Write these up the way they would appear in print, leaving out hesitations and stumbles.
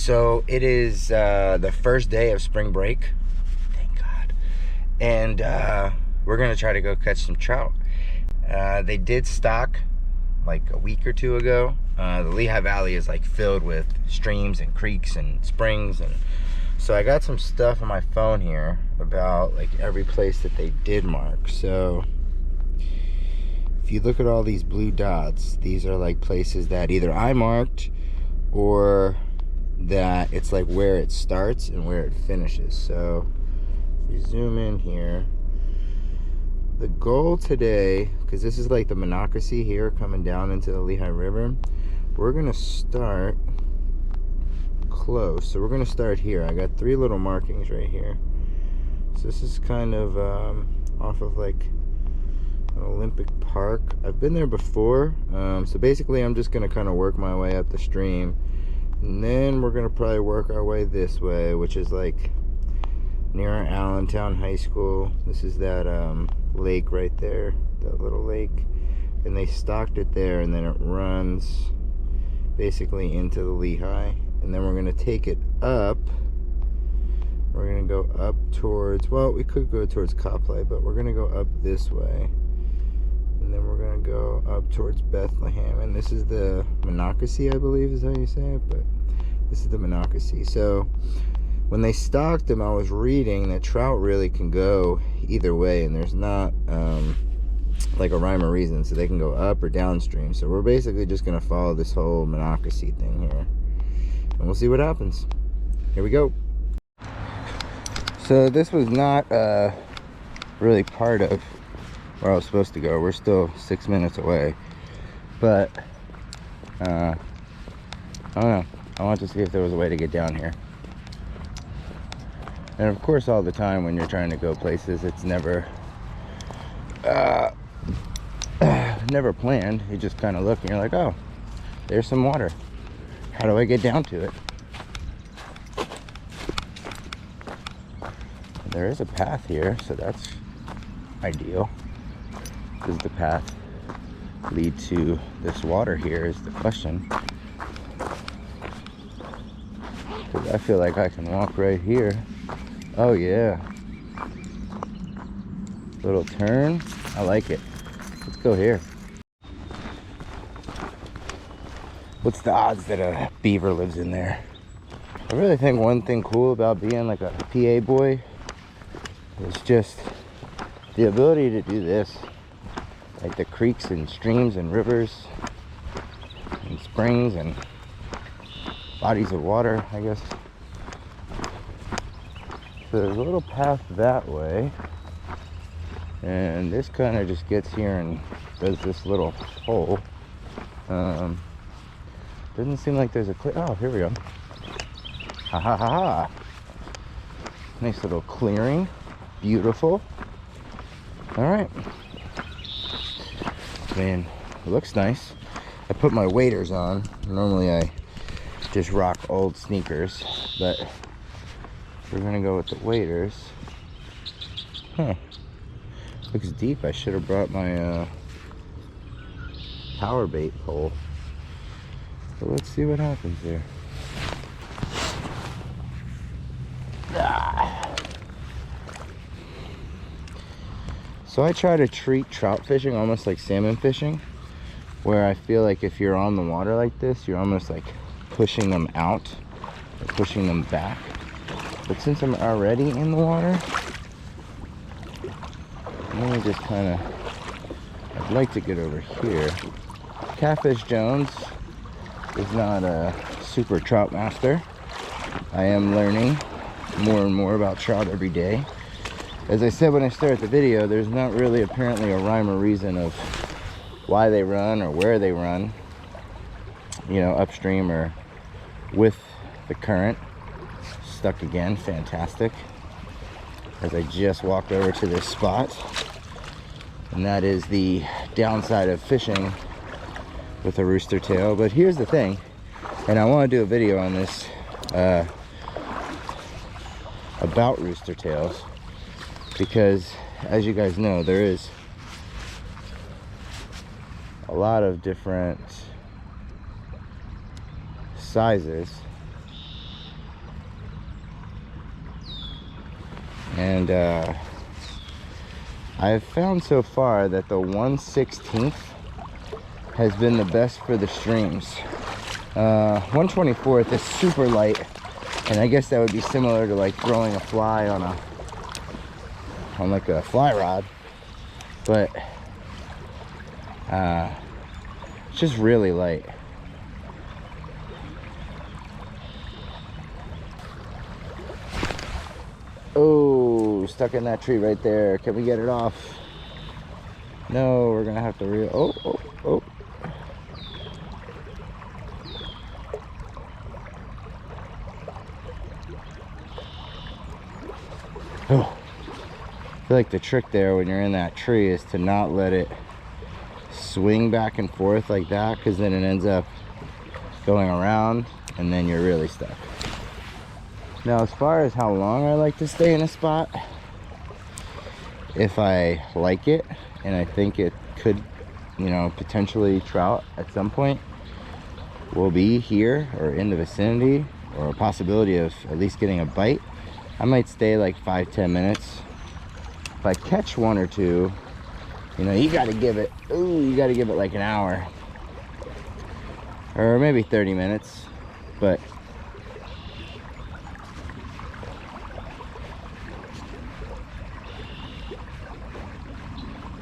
So it is the first day of spring break. Thank God. And we're gonna try to go catch some trout. They did stock like a week or two ago. The Lehigh Valley is like filled with streams and creeks and springs, and so I got some stuff on my phone here about like every place that they did mark. So if you look at all these blue dots, these are like places that either I marked or that it's like where it starts and where it finishes. So if you zoom in here, the goal today, because this is like the Monocacy here coming down into the Lehigh River, we're gonna start close. So we're gonna start here. I got 3 little markings right here. So this is kind of off of like an Olympic Park. I've been there before. So basically I'm just gonna kind of work my way up the stream, and then we're gonna probably work our way this way, which is like near Allentown High School. This is that lake right there, that little lake, and they stocked it there, and then it runs basically into the Lehigh, and then we're gonna take it up. We're gonna go up towards, well, we could go towards Copley, but we're gonna go up this way, and then we're gonna go up towards Bethlehem. And this is the Monocacy, I believe is how you say it, but this is the Monocacy. So when they stocked them, I was reading that trout really can go either way, and there's not like a rhyme or reason, so they can go up or downstream. So we're basically just gonna follow this whole Monocacy thing here, and we'll see what happens. Here we go. So this was not really part of where I was supposed to go. We're still 6 minutes away, but I don't know, I wanted to see if there was a way to get down here. And of course, all the time when you're trying to go places, it's never never planned. You just kind of look and you're like, oh, there's some water. How do I get down to it? There is a path here, so that's ideal. Does the path lead to this water here is the question. Because I feel like I can walk right here. Oh yeah. Little turn. I like it. Let's go here. What's the odds that a beaver lives in there? I really think one thing cool about being like a PA boy is just the ability to do this. Like the creeks and streams and rivers and springs and bodies of water, I guess. So there's a little path that way, and this kind of just gets here and does this little hole. Doesn't seem like there's a oh, here we go. Ha ha ha ha. Nice little clearing. Beautiful. All right. Man, it looks nice. I put my waders on. Normally I just rock old sneakers, but we're gonna go with the waders. Huh. Looks deep. I should have brought my power bait pole. So let's see what happens here. So I try to treat trout fishing almost like salmon fishing, where I feel like if you're on the water like this, you're almost like pushing them out or pushing them back. But since I'm already in the water, let me just kind of, I'd like to get over here. Catfish Jones is not a super trout master. I am learning more and more about trout every day. As I said when I started the video, there's not really apparently a rhyme or reason of why they run or where they run, you know, upstream or with the current. Stuck again, fantastic. As I just walked over to this spot, and that is the downside of fishing with a rooster tail. But here's the thing, and I want to do a video on this about rooster tails, because as you guys know, there is a lot of different sizes And I've found so far that the 1/16 has been the best for the streams. 1/24 is super light, and I guess that would be similar to like throwing a fly on like a fly rod, but it's just really light. Oh, stuck in that tree right there. Can we get it off? No, we're gonna have to oh. Oh, I feel like the trick there when you're in that tree is to not let it swing back and forth like that, because then it ends up going around and then you're really stuck. Now, as far as how long I like to stay in a spot, if I like it and I think it could, you know, potentially trout at some point will be here or in the vicinity, or a possibility of at least getting a bite, I might stay like 5-10 minutes. If I catch one or two, you know, you got to give it, you got to give it like an hour or maybe 30 minutes. But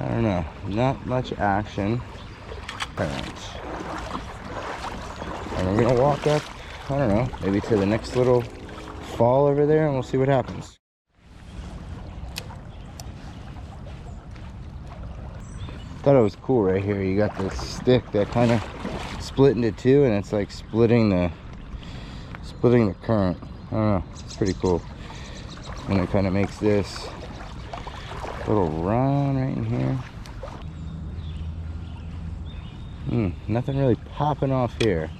I don't know, not much action. Alright. And we're gonna walk up, I don't know, maybe to the next little fall over there, and we'll see what happens. Thought it was cool right here. You got this stick that kind of split into two, and it's like splitting the current. I don't know, it's pretty cool. And it kind of makes this little run right in here. Nothing really popping off here.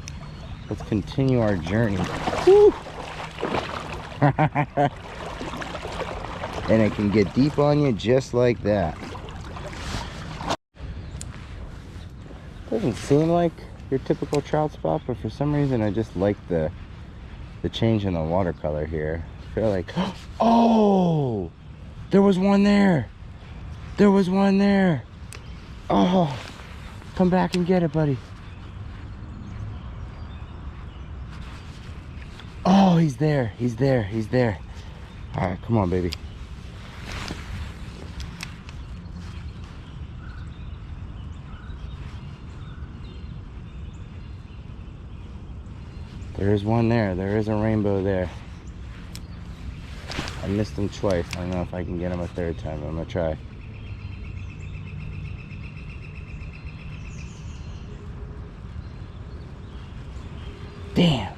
Let's continue our journey. Woo! And it can get deep on you just like that. Doesn't seem like your typical trout spot, but for some reason I just like the change in the watercolor here. I feel like, oh, there was one there. There was one there. Oh, come back and get it, buddy. Oh, he's there. He's there. He's there. All right, come on, baby. There is one there. There is a rainbow there. I missed him twice. I don't know if I can get him a third time. I'm gonna try. Damn.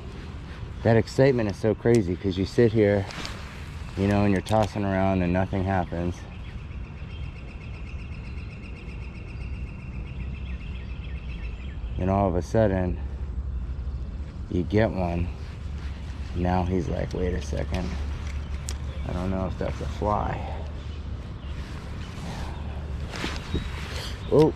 That excitement is so crazy because you sit here, you know, and you're tossing around and nothing happens. And all of a sudden, you get one. Now he's like, wait a second. I don't know if that's a fly. Oh.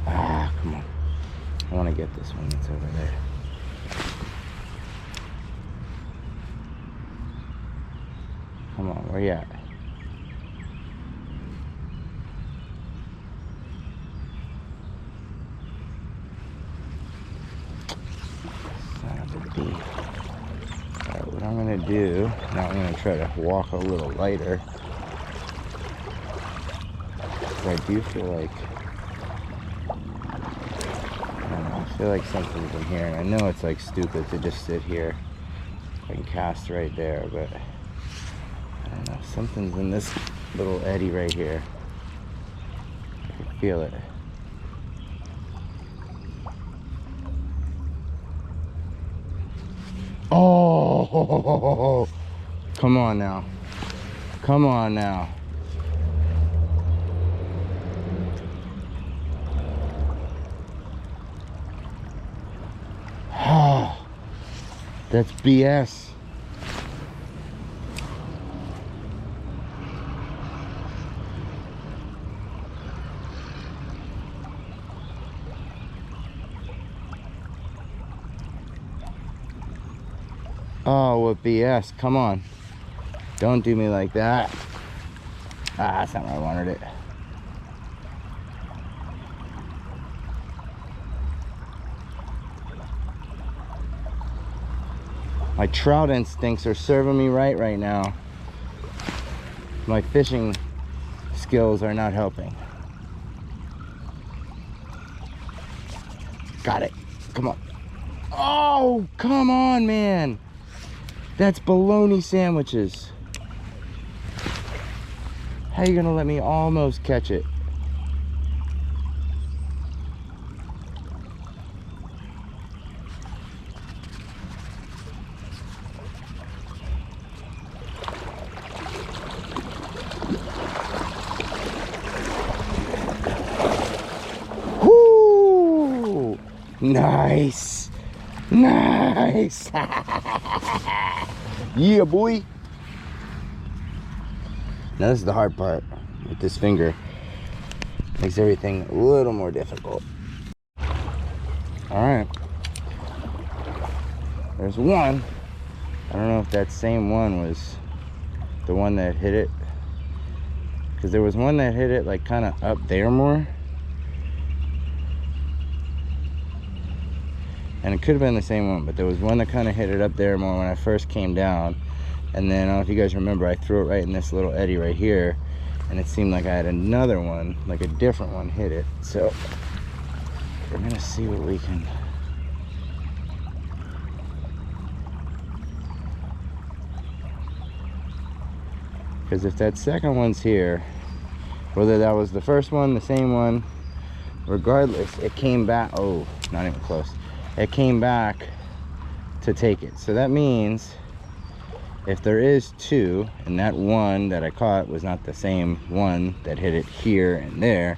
Ah, come on. I want to get this one that's over there. Come on, where you at? Alright, what I'm going to do, now I'm going to try to walk a little lighter. I do feel like, I feel like something's in here. And I know it's like stupid to just sit here and cast right there, but I don't know, something's in this little eddy right here. I can feel it. Oh, come on now. Come on now. Oh, that's BS. Oh, what BS. Come on. Don't do me like that. Ah, that's not where I wanted it. My trout instincts are serving me right now. My fishing skills are not helping. Got it. Come on. Oh, come on, man. That's bologna sandwiches. How you gonna let me almost catch it? Whoo! Nice. Nice. Yeah, boy. Now this is the hard part with this finger. Makes everything a little more difficult. All right. There's one. I don't know if that same one was the one that hit it. Because there was one that hit it like kind of up there more. And it could have been the same one, but there was one that kind of hit it up there more when I first came down. And then, I don't know if you guys remember, I threw it right in this little eddy right here. And it seemed like I had another one, like a different one, hit it. So, we're going to see what we can... Because if that second one's here, whether that was the first one, the same one, regardless, it came back... Oh, not even close. It came back to take it. So that means... if there is two, and that one that I caught was not the same one that hit it here and there,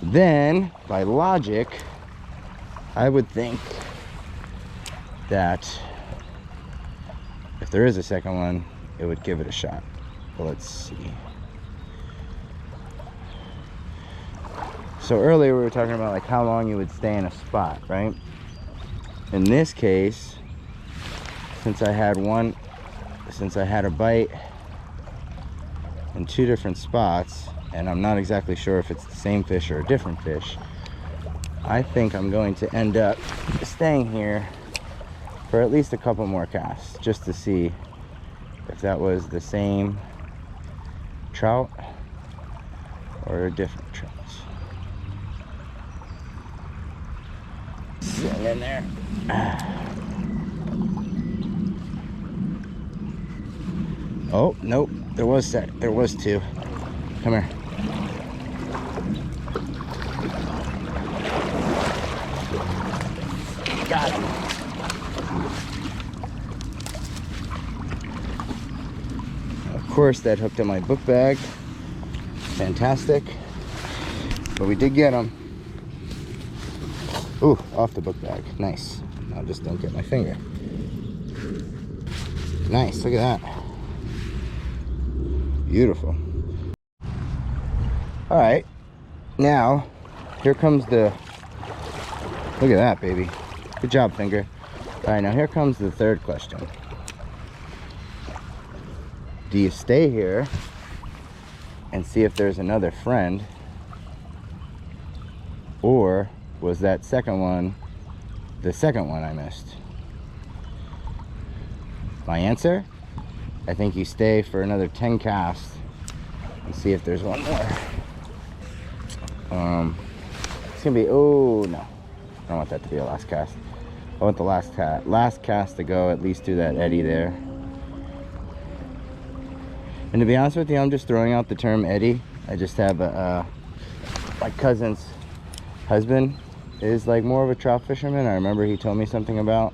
then by logic, I would think that if there is a second one, it would give it a shot. But let's see. So earlier we were talking about like how long you would stay in a spot, right? In this case, since I had a bite in two different spots, and I'm not exactly sure if it's the same fish or a different fish, I think I'm going to end up staying here for at least a couple more casts, just to see if that was the same trout or a different trout. Sitting in there. Oh, nope, there was two. Come here. Got him. Of course, that hooked on my book bag. Fantastic. But we did get him. Ooh, off the book bag. Nice. Now just don't get my finger. Nice, look at that. Beautiful. All right, now here comes the, look at that, baby. Good job, finger. All right, now here comes the third question. Do you stay here and see if there's another friend, or was that second one the second one I missed? My answer, I think you stay for another 10 casts and see if there's one more. It's gonna be, oh no, I don't want that to be a last cast. I want the last cast to go at least through that eddy there. And to be honest with you, I'm just throwing out the term eddy. I just have my cousin's husband is like more of a trout fisherman. I remember he told me something about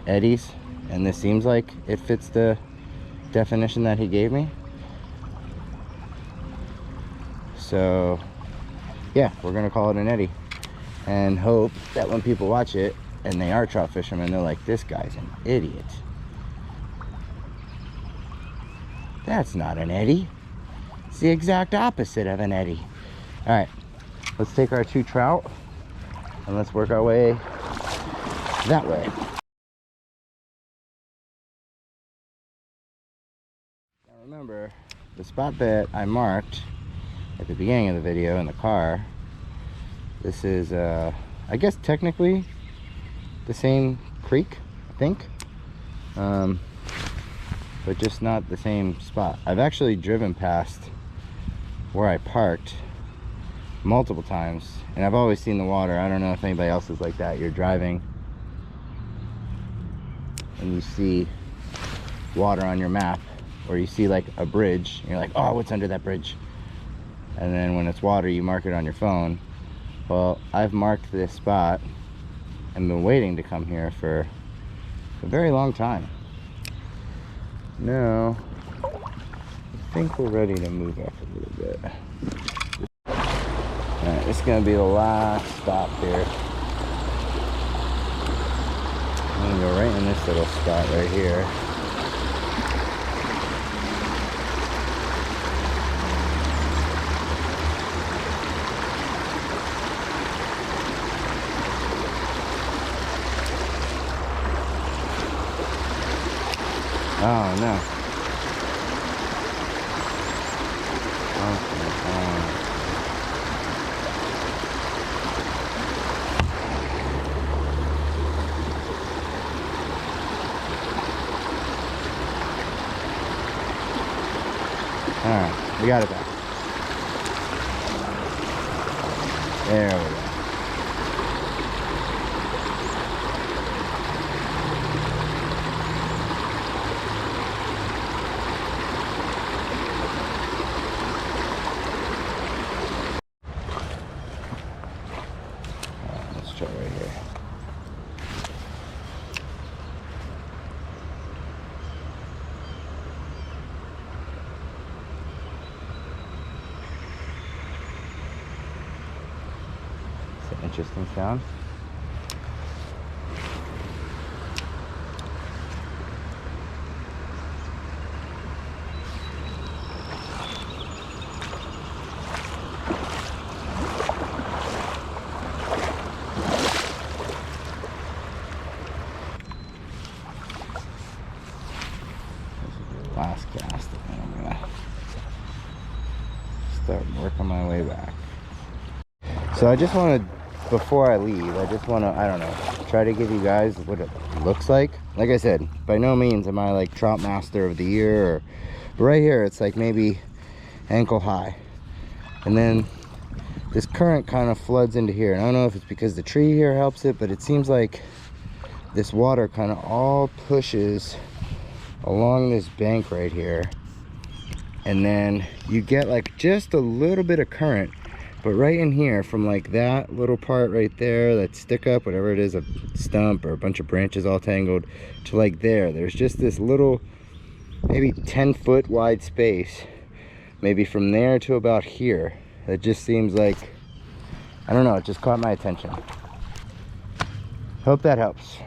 eddies, and this seems like it fits the definition that he gave me. So yeah, we're gonna call it an eddy and hope that when people watch it and they are trout fishermen, they're like, this guy's an idiot. That's not an eddy. It's the exact opposite of an eddy. All right, let's take our 2 trout and let's work our way that way. remember, the spot that I marked at the beginning of the video in the car, this is, I guess technically the same creek, I think, but just not the same spot. I've actually driven past where I parked multiple times, and I've always seen the water. I don't know if anybody else is like that. You're driving and you see water on your map, or you see like a bridge and you're like, oh, what's under that bridge? And then when it's water, you mark it on your phone. Well, I've marked this spot and been waiting to come here for a very long time. Now I think we're ready to move up a little bit. Alright, it's gonna be the last stop here. I'm gonna go right in this little spot right here. Oh no. Alright, we got it back. There we go. Let's try right here. Interesting sound. Last cast, and I'm gonna start working my way back. So I just want to, before I leave, I just want to, I don't know, try to give you guys what it looks like. Like I said, by no means am I like trout master of the year, but right here it's like maybe ankle high, and then this current kind of floods into here, and I don't know if it's because the tree here helps it, but it seems like this water kind of all pushes along this bank right here, and then you get like just a little bit of current. But right in here, from like that little part right there, that stick up, whatever it is, a stump or a bunch of branches all tangled, to like there's just this little, maybe 10-foot wide space, maybe from there to about here. That just seems like, I don't know, it just caught my attention. Hope that helps.